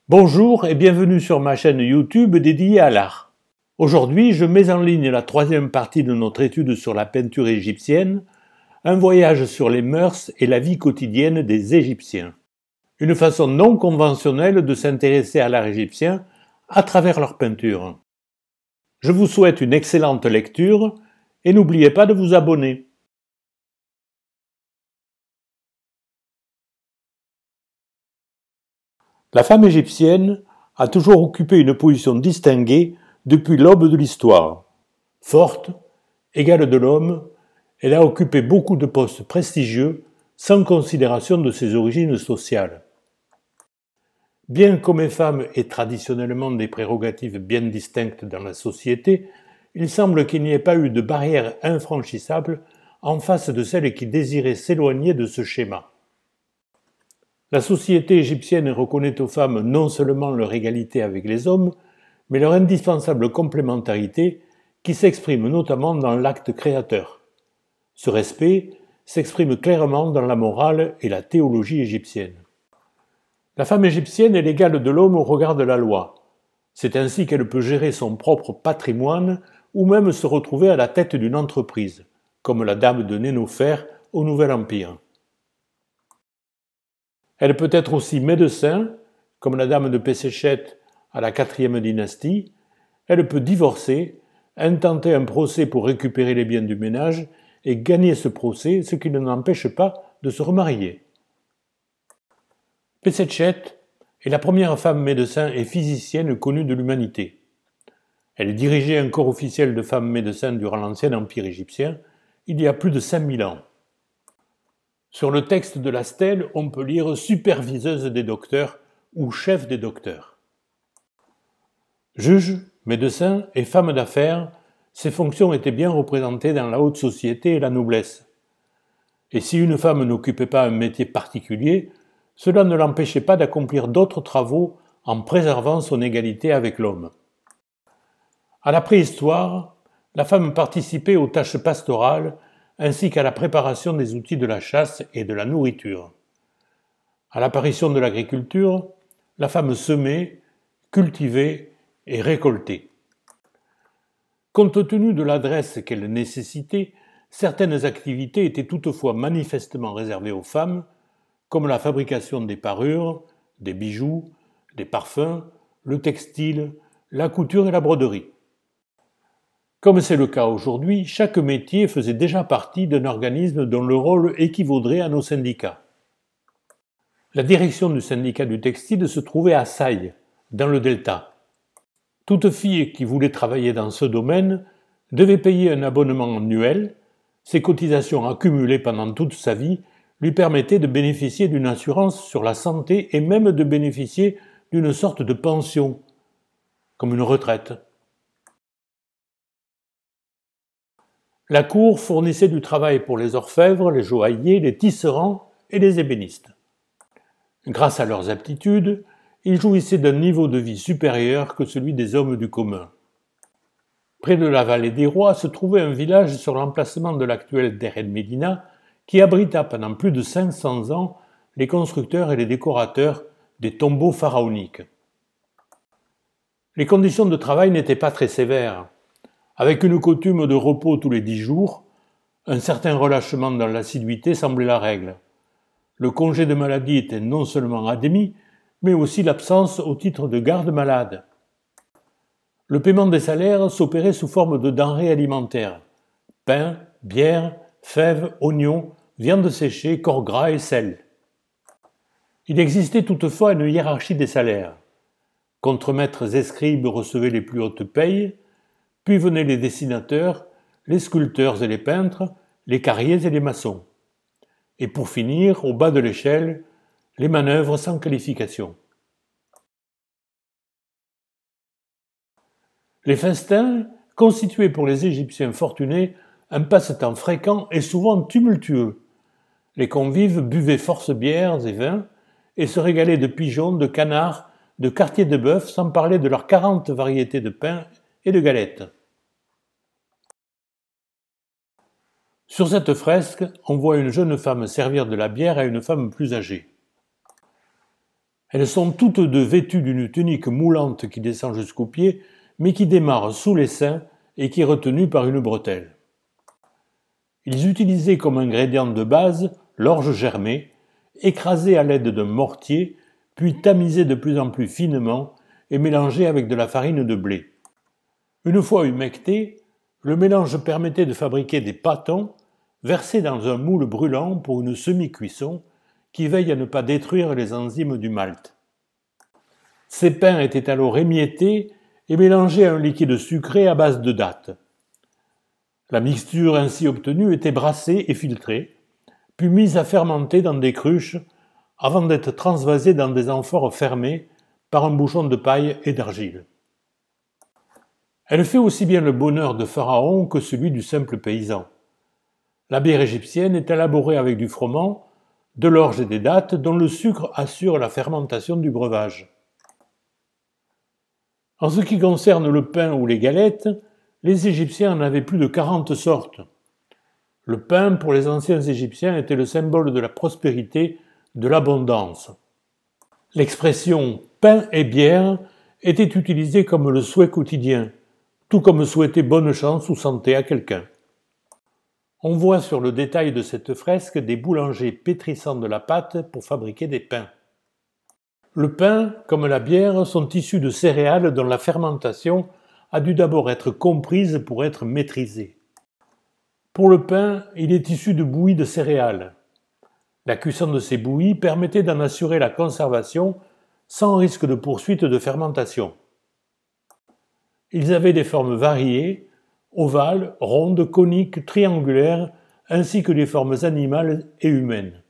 Bonjour et bienvenue sur ma chaîne YouTube dédiée à l'art. Aujourd'hui, je mets en ligne la troisième partie de notre étude sur la peinture égyptienne, un voyage sur les mœurs et la vie quotidienne des Égyptiens. Une façon non conventionnelle de s'intéresser à l'art égyptien à travers leur peinture. Je vous souhaite une excellente lecture et n'oubliez pas de vous abonner. La femme égyptienne a toujours occupé une position distinguée depuis l'aube de l'histoire. Forte, égale de l'homme, elle a occupé beaucoup de postes prestigieux sans considération de ses origines sociales. Bien qu'hommes et femmes aient traditionnellement des prérogatives bien distinctes dans la société, il semble qu'il n'y ait pas eu de barrière infranchissable en face de celles qui désiraient s'éloigner de ce schéma. La société égyptienne reconnaît aux femmes non seulement leur égalité avec les hommes, mais leur indispensable complémentarité qui s'exprime notamment dans l'acte créateur. Ce respect s'exprime clairement dans la morale et la théologie égyptienne. La femme égyptienne est l'égale de l'homme au regard de la loi. C'est ainsi qu'elle peut gérer son propre patrimoine ou même se retrouver à la tête d'une entreprise, comme la dame de Nénofère au Nouvel Empire. Elle peut être aussi médecin, comme la dame de Péséchet à la 4e dynastie. Elle peut divorcer, intenter un procès pour récupérer les biens du ménage et gagner ce procès, ce qui ne l'empêche pas de se remarier. Péséchet est la première femme médecin et physicienne connue de l'humanité. Elle dirigeait un corps officiel de femmes médecins durant l'ancien empire égyptien, il y a plus de 5000 ans. Sur le texte de la stèle, on peut lire « superviseuse des docteurs » ou « chef des docteurs ». Juge, médecin et femme d'affaires, ces fonctions étaient bien représentées dans la haute société et la noblesse. Et si une femme n'occupait pas un métier particulier, cela ne l'empêchait pas d'accomplir d'autres travaux en préservant son égalité avec l'homme. À la préhistoire, la femme participait aux tâches pastorales ainsi qu'à la préparation des outils de la chasse et de la nourriture. À l'apparition de l'agriculture, la femme semait, cultivait et récoltait. Compte tenu de l'adresse qu'elle nécessitait, certaines activités étaient toutefois manifestement réservées aux femmes, comme la fabrication des parures, des bijoux, des parfums, le textile, la couture et la broderie. Comme c'est le cas aujourd'hui, chaque métier faisait déjà partie d'un organisme dont le rôle équivaudrait à nos syndicats. La direction du syndicat du textile se trouvait à Saï, dans le Delta. Toute fille qui voulait travailler dans ce domaine devait payer un abonnement annuel. Ses cotisations accumulées pendant toute sa vie lui permettaient de bénéficier d'une assurance sur la santé et même de bénéficier d'une sorte de pension, comme une retraite. La cour fournissait du travail pour les orfèvres, les joailliers, les tisserands et les ébénistes. Grâce à leurs aptitudes, ils jouissaient d'un niveau de vie supérieur que celui des hommes du commun. Près de la vallée des Rois se trouvait un village sur l'emplacement de l'actuel Der el Médina qui abrita pendant plus de 500 ans les constructeurs et les décorateurs des tombeaux pharaoniques. Les conditions de travail n'étaient pas très sévères. Avec une coutume de repos tous les 10 jours, un certain relâchement dans l'assiduité semblait la règle. Le congé de maladie était non seulement admis, mais aussi l'absence au titre de garde malade. Le paiement des salaires s'opérait sous forme de denrées alimentaires, pain, bière, fèves, oignons, viande séchée, corps gras et sel. Il existait toutefois une hiérarchie des salaires. Contremaîtres et scribes recevaient les plus hautes payes, puis venaient les dessinateurs, les sculpteurs et les peintres, les carriers et les maçons. Et pour finir, au bas de l'échelle, les manœuvres sans qualification. Les festins constituaient pour les Égyptiens fortunés un passe-temps fréquent et souvent tumultueux. Les convives buvaient force bières et vins et se régalaient de pigeons, de canards, de quartiers de bœuf, sans parler de leurs 40 variétés de pain et de galettes. Sur cette fresque, on voit une jeune femme servir de la bière à une femme plus âgée. Elles sont toutes deux vêtues d'une tunique moulante qui descend jusqu'aux pieds, mais qui démarre sous les seins et qui est retenue par une bretelle. Ils utilisaient comme ingrédient de base l'orge germée, écrasée à l'aide d'un mortier, puis tamisée de plus en plus finement et mélangée avec de la farine de blé. Une fois humecté, le mélange permettait de fabriquer des pâtons versés dans un moule brûlant pour une semi-cuisson qui veille à ne pas détruire les enzymes du malt. Ces pains étaient alors émiettés et mélangés à un liquide sucré à base de dattes. La mixture ainsi obtenue était brassée et filtrée, puis mise à fermenter dans des cruches avant d'être transvasée dans des amphores fermées par un bouchon de paille et d'argile. Elle fait aussi bien le bonheur de Pharaon que celui du simple paysan. La bière égyptienne est élaborée avec du froment, de l'orge et des dattes dont le sucre assure la fermentation du breuvage. En ce qui concerne le pain ou les galettes, les Égyptiens en avaient plus de 40 sortes. Le pain, pour les anciens Égyptiens, était le symbole de la prospérité, de l'abondance. L'expression « pain et bière » était utilisée comme le souhait quotidien, tout comme souhaiter bonne chance ou santé à quelqu'un. On voit sur le détail de cette fresque des boulangers pétrissant de la pâte pour fabriquer des pains. Le pain, comme la bière, sont issus de céréales dont la fermentation a dû d'abord être comprise pour être maîtrisée. Pour le pain, il est issu de bouillies de céréales. La cuisson de ces bouillies permettait d'en assurer la conservation sans risque de poursuite de fermentation. Ils avaient des formes variées, ovales, rondes, coniques, triangulaires, ainsi que des formes animales et humaines.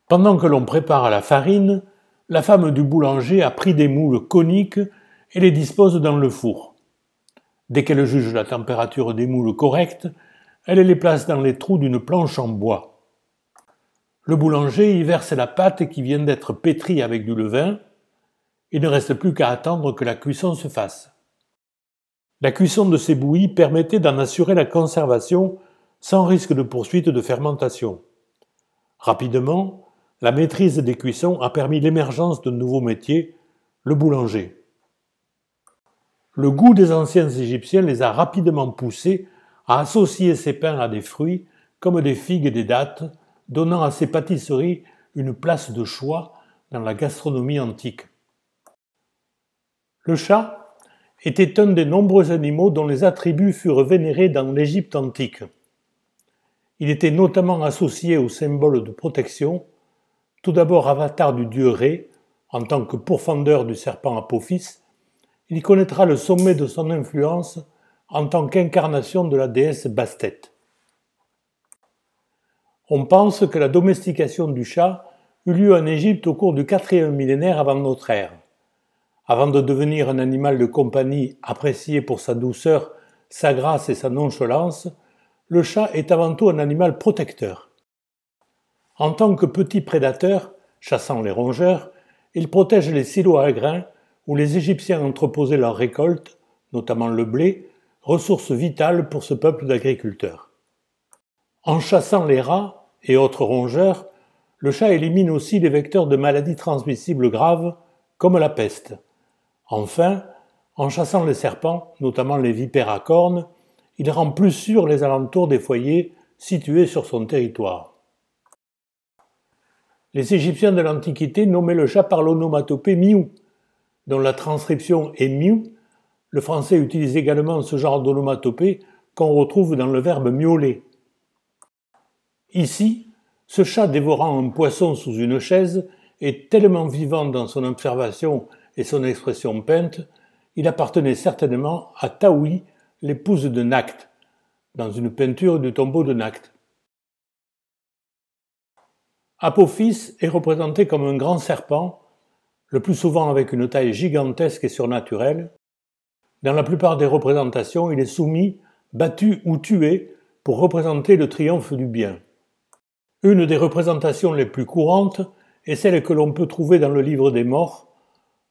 Pendant que l'on prépare la farine, la femme du boulanger a pris des moules coniques et les dispose dans le four. Dès qu'elle juge la température des moules correcte, elle les place dans les trous d'une planche en bois. Le boulanger y verse la pâte qui vient d'être pétrie avec du levain. Il ne reste plus qu'à attendre que la cuisson se fasse. La cuisson de ces bouillies permettait d'en assurer la conservation sans risque de poursuite de fermentation. Rapidement, la maîtrise des cuissons a permis l'émergence d'un nouveau métier, le boulanger. Le goût des anciens Égyptiens les a rapidement poussés à associer ces pains à des fruits comme des figues et des dattes, donnant à ces pâtisseries une place de choix dans la gastronomie antique. Le chat était un des nombreux animaux dont les attributs furent vénérés dans l'Égypte antique. Il était notamment associé au symbole de protection, tout d'abord avatar du dieu Ré, en tant que pourfendeur du serpent Apophis. Il connaîtra le sommet de son influence en tant qu'incarnation de la déesse Bastet. On pense que la domestication du chat eut lieu en Égypte au cours du 4e millénaire avant notre ère. Avant de devenir un animal de compagnie apprécié pour sa douceur, sa grâce et sa nonchalance, le chat est avant tout un animal protecteur. En tant que petit prédateur, chassant les rongeurs, il protège les silos à grains où les Égyptiens entreposaient leurs récoltes, notamment le blé, ressource vitale pour ce peuple d'agriculteurs. En chassant les rats et autres rongeurs, le chat élimine aussi les vecteurs de maladies transmissibles graves, comme la peste. Enfin, en chassant les serpents, notamment les vipères à cornes, il rend plus sûrs les alentours des foyers situés sur son territoire. Les Égyptiens de l'Antiquité nommaient le chat par l'onomatopée miou, dont la transcription est miou. Le français utilise également ce genre d'onomatopée qu'on retrouve dans le verbe miauler. Ici, ce chat dévorant un poisson sous une chaise est tellement vivant dans son observation et son expression peinte, il appartenait certainement à Taoui, l'épouse de Nacht, dans une peinture du tombeau de Nacht. Apophis est représenté comme un grand serpent, le plus souvent avec une taille gigantesque et surnaturelle. Dans la plupart des représentations, il est soumis, battu ou tué pour représenter le triomphe du bien. Une des représentations les plus courantes est celle que l'on peut trouver dans le livre des morts,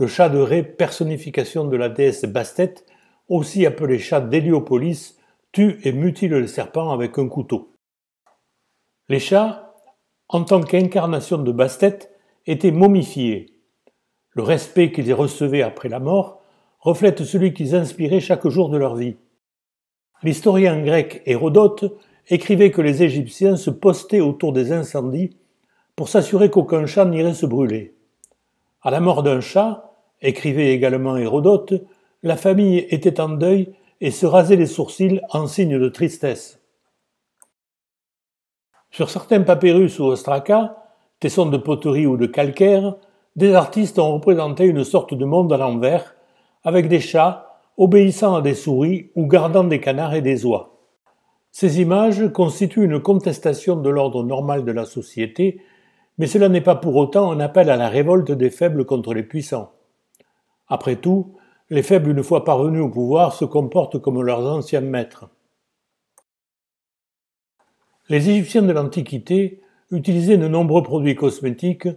le chat de Ré, personnification de la déesse Bastet, aussi appelé chat d'Héliopolis, tue et mutile le serpent avec un couteau. Les chats, en tant qu'incarnation de Bastet, étaient momifiés, Le respect qu'ils recevaient après la mort reflète celui qu'ils inspiraient chaque jour de leur vie. L'historien grec Hérodote écrivait que les Égyptiens se postaient autour des incendies pour s'assurer qu'aucun chat n'irait se brûler. À la mort d'un chat, écrivait également Hérodote, la famille était en deuil et se rasait les sourcils en signe de tristesse. Sur certains papyrus ou ostracas, tessons de poterie ou de calcaire, des artistes ont représenté une sorte de monde à l'envers, avec des chats obéissant à des souris ou gardant des canards et des oies. Ces images constituent une contestation de l'ordre normal de la société, mais cela n'est pas pour autant un appel à la révolte des faibles contre les puissants. Après tout, les faibles, une fois parvenus au pouvoir, se comportent comme leurs anciens maîtres. Les Égyptiens de l'Antiquité utilisaient de nombreux produits cosmétiques,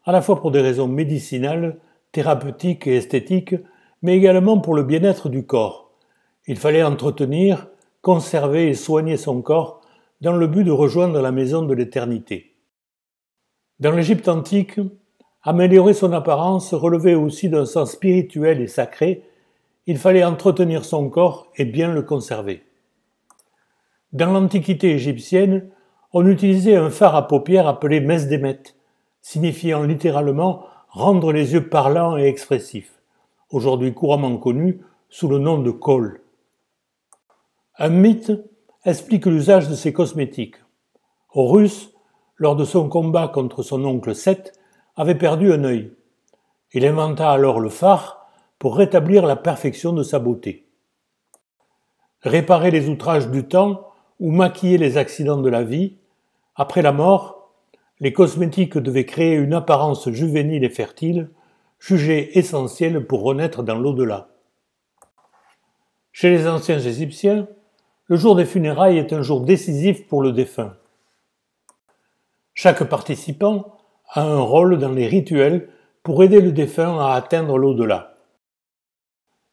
à la fois pour des raisons médicinales, thérapeutiques et esthétiques, mais également pour le bien-être du corps. Il fallait entretenir, conserver et soigner son corps dans le but de rejoindre la maison de l'éternité. Dans l'Égypte antique, améliorer son apparence relevait aussi d'un sens spirituel et sacré. Il fallait entretenir son corps et bien le conserver. Dans l'Antiquité égyptienne, on utilisait un fard à paupières appelé mesdemet, signifiant littéralement rendre les yeux parlants et expressifs, aujourd'hui couramment connu sous le nom de khol. Un mythe explique l'usage de ces cosmétiques. Horus, lors de son combat contre son oncle Seth, avait perdu un œil. Il inventa alors le fard pour rétablir la perfection de sa beauté. Réparer les outrages du temps ou maquiller les accidents de la vie, après la mort, les cosmétiques devaient créer une apparence juvénile et fertile, jugée essentielle pour renaître dans l'au-delà. Chez les anciens Égyptiens, le jour des funérailles est un jour décisif pour le défunt. Chaque participant a un rôle dans les rituels pour aider le défunt à atteindre l'au-delà.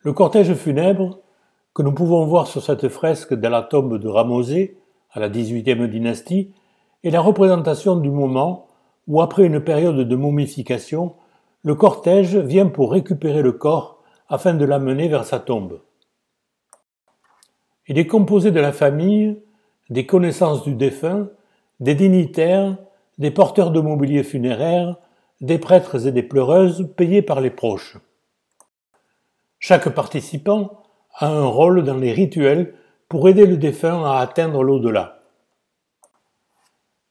Le cortège funèbre, que nous pouvons voir sur cette fresque dans la tombe de Ramosé, à la XVIIIe dynastie, est la représentation du moment où, après une période de momification, le cortège vient pour récupérer le corps afin de l'amener vers sa tombe. Il est composé de la famille, des connaissances du défunt, des dignitaires, des porteurs de mobilier funéraire, des prêtres et des pleureuses payés par les proches. Chaque participant a un rôle dans les rituels pour aider le défunt à atteindre l'au-delà.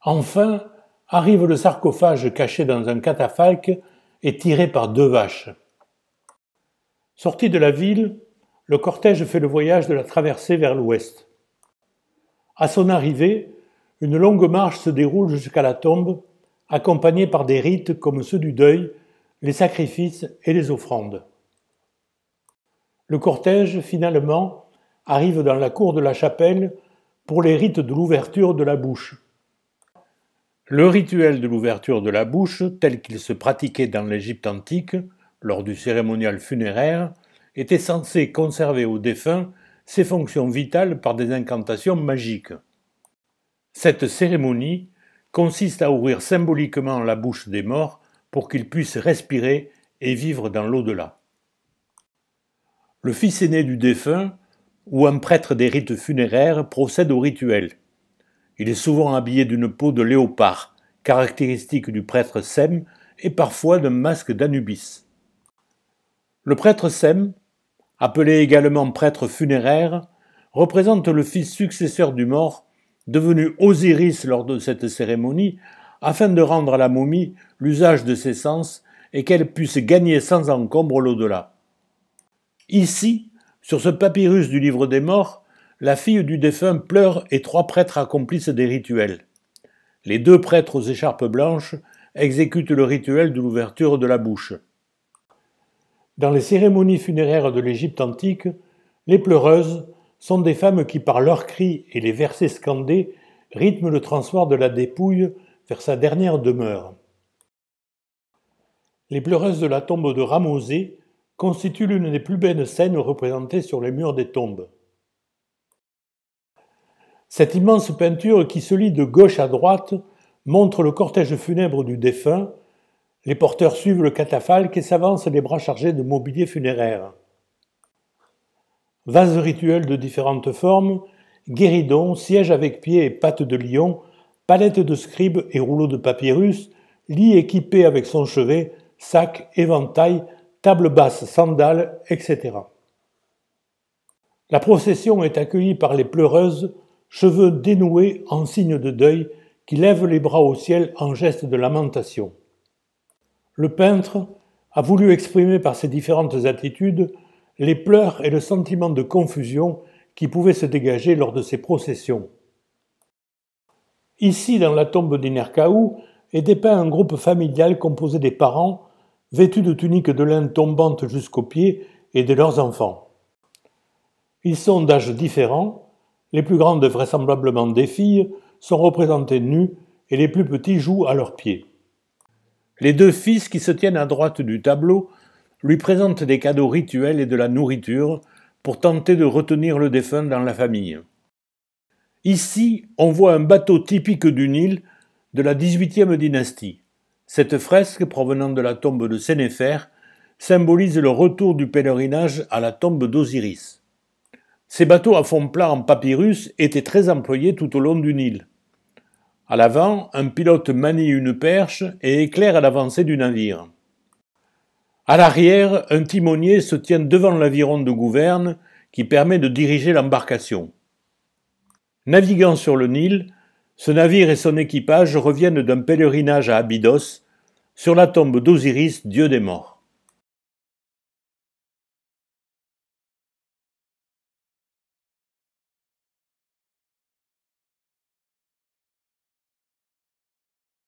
Enfin, arrive le sarcophage caché dans un catafalque et tiré par 2 vaches. Sorti de la ville, le cortège fait le voyage de la traversée vers l'ouest. À son arrivée, une longue marche se déroule jusqu'à la tombe, accompagnée par des rites comme ceux du deuil, les sacrifices et les offrandes. Le cortège, finalement, arrive dans la cour de la chapelle pour les rites de l'ouverture de la bouche. Le rituel de l'ouverture de la bouche, tel qu'il se pratiquait dans l'Égypte antique, lors du cérémonial funéraire, était censé conserver au défunt ses fonctions vitales par des incantations magiques. Cette cérémonie consiste à ouvrir symboliquement la bouche des morts pour qu'ils puissent respirer et vivre dans l'au-delà. Le fils aîné du défunt ou un prêtre des rites funéraires procède au rituel. Il est souvent habillé d'une peau de léopard, caractéristique du prêtre Sem, et parfois d'un masque d'Anubis. Le prêtre Sem, appelé également prêtre funéraire, représente le fils successeur du mort, devenu Osiris lors de cette cérémonie, afin de rendre à la momie l'usage de ses sens et qu'elle puisse gagner sans encombre l'au-delà. Ici, sur ce papyrus du livre des morts, la fille du défunt pleure et 3 prêtres accomplissent des rituels. Les 2 prêtres aux écharpes blanches exécutent le rituel de l'ouverture de la bouche. Dans les cérémonies funéraires de l'Égypte antique, les pleureuses sont des femmes qui, par leurs cris et les versets scandés, rythment le transport de la dépouille vers sa dernière demeure. Les pleureuses de la tombe de Ramosé constituent l'une des plus belles scènes représentées sur les murs des tombes. Cette immense peinture qui se lit de gauche à droite montre le cortège funèbre du défunt, Les porteurs suivent le catafalque et s'avancent les bras chargés de mobilier funéraire. Vases rituels de différentes formes, guéridons, sièges avec pieds et pattes de lion, palettes de scribe et rouleaux de papyrus, lit équipé avec son chevet, sac, éventail, table basse, sandales, etc. La procession est accueillie par les pleureuses, cheveux dénoués en signe de deuil, qui lèvent les bras au ciel en geste de lamentation. Le peintre a voulu exprimer par ses différentes attitudes les pleurs et le sentiment de confusion qui pouvaient se dégager lors de ces processions. Ici, dans la tombe d'Inerkaou, est dépeint un groupe familial composé des parents, vêtus de tuniques de lin tombantes jusqu'aux pieds, et de leurs enfants. Ils sont d'âges différents, les plus grandes, vraisemblablement des filles, sont représentées nues et les plus petits jouent à leurs pieds. Les deux fils qui se tiennent à droite du tableau lui présentent des cadeaux rituels et de la nourriture pour tenter de retenir le défunt dans la famille. Ici, on voit un bateau typique du Nil de la XVIIIe dynastie. Cette fresque, provenant de la tombe de Sénéfer, symbolise le retour du pèlerinage à la tombe d'Osiris. Ces bateaux à fond plat en papyrus étaient très employés tout au long du Nil. À l'avant, un pilote manie une perche et éclaire l'avancée du navire. À l'arrière, un timonier se tient devant l'aviron de gouverne qui permet de diriger l'embarcation. Naviguant sur le Nil, ce navire et son équipage reviennent d'un pèlerinage à Abydos, sur la tombe d'Osiris, dieu des morts.